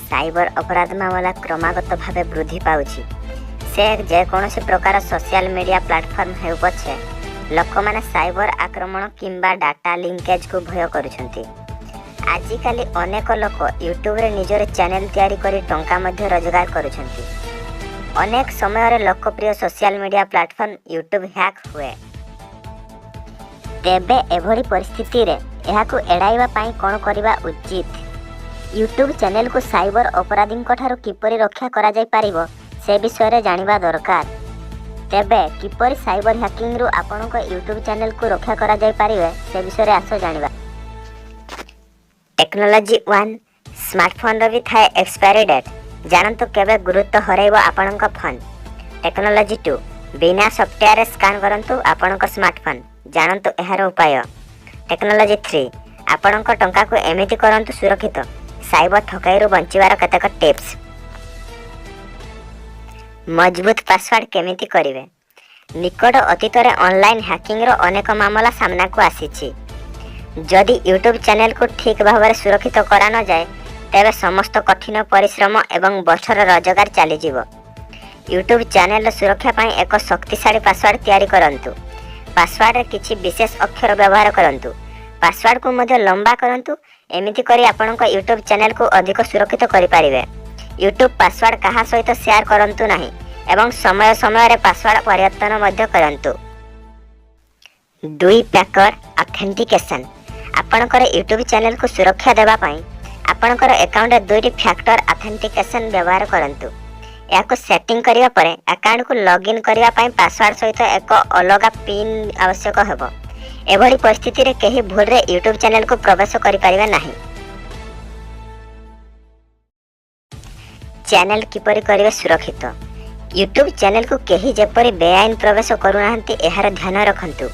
Cyber अपराध मामला क्रमागत भाव वृद्धि पाउछि। से जेकोसी प्रकार सोशल मीडिया प्लेटफॉर्म हेउ पछे लोक माने साइबर आक्रमण किंबा डाटा लिंकेज को भय करुछंती। आजिकाली अनेक लोक यूट्यूब रे निजर चैनल तैयारी करी टंका मध्य रोजगार करुछंती। अनेक समय लोकप्रिय social media platform YouTube hack हुए। तेबे एभली परिस्थिति रे एहाकु एडाइबा पई कोन करिबा उचित? यूट्यूब चैनल को साइबर अपराधी ठारू किपरि रक्षा करा जाय पारिबो से विषय रे जानिबा दरकार। तेबे किपरि साइबर हैकिंग रु आपनक यूट्यूब चैनल को रक्षा करा जाय पारिबे से विषय रे आसो जानिबा। टेक्नोलॉजी 1 स्मार्टफोन रो भी थाए एक्सपायरी डेट। जानंतु केबे गुरुत्व हरैबो आपनक फोन। टेक्नोलॉजी 2 बिना सॉफ्टवेयर स्कैन करंतु आपनक स्मार्टफोन। जानंतु एहार उपाय। टेक्नोलॉजी 3 आपनक टंका को एमिति करंतु सुरक्षित। साइबर ठकाई रु बंचिबार केतेक टिप्स। मजबूत पासवर्ड केमिति करिवे? निकट अतीत रे ऑनलाइन हैकिंग रो अनेक मामला सामना को आसीछि। जदि यूट्यूब चैनल को ठीक भाव में सुरक्षित करा न जाए तेबे समस्त कठिन परिश्रम एवं वर्षर रोजगार चली जीवो। यूट्यूब चैनल सुरक्षा पाई एक शक्तिशाली पासवर्ड तैयारी करंतु। पासवर्ड रे किछि विशेष अक्षर व्यवहार करंतु। पासवर्ड को मध्य लंबा करंतु। एमिति करी आपनक यूट्यूब चैनल को अधिक सुरक्षित करि पारिबे। यूट्यूब पासवर्ड कहा सहित शेयर करंतु नाही एवं समय समय रे पासवर्ड परिवर्तन मध्य करंतु। 2 फैक्टर ऑथेंटिकेशन आपनकर यूट्यूब चैनल को सुरक्षा देबा पई आपनकर अकाउंट रे 2 फैक्टर ऑथेंटिकेशन व्यवहार करंतु। याको सेटिंग करिया परे अकाउंट को लॉगिन करिया पई पासवर्ड सहित एक अलग पिन आवश्यक हेबो। एभली परिस्थिति रे केही भूल रे यूट्यूब चैनल को प्रवेश करि परिबे नाही। चैनल किपरि करिवे सुरक्षित? यूट्यूब चैनल को केही जेपरि बेआईन प्रवेश करू नाहंती एहार ध्यान रखंतु।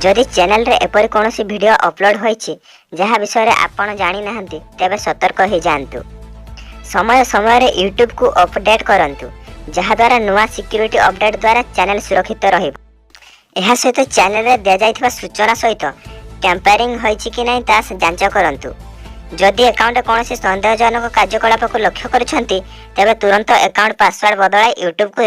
जदि चैनल रे एपरि कोनोसी वीडियो अपलोड होईछि जहा विषय रे आपण जानि नाहंती तेबे सतर्क हो जांतु। समय समय रे यूट्यूब को अपडेट करंतु जहा द्वारा नुवा सिक्योरिटी अपडेट द्वारा चैनल सुरक्षित रहिबो। एहा सहित चैनल रे दिया जाइथिबा सूचना सहित टैंपरिंग होईछि कि नै ता जांच करंतु। जदि अकाउंट कोनोसी संदेहजनक कार्यकलाप को लक्ष्य करछंती तेबे तुरंत अकाउंट पासवर्ड बदलाई यूट्यूब को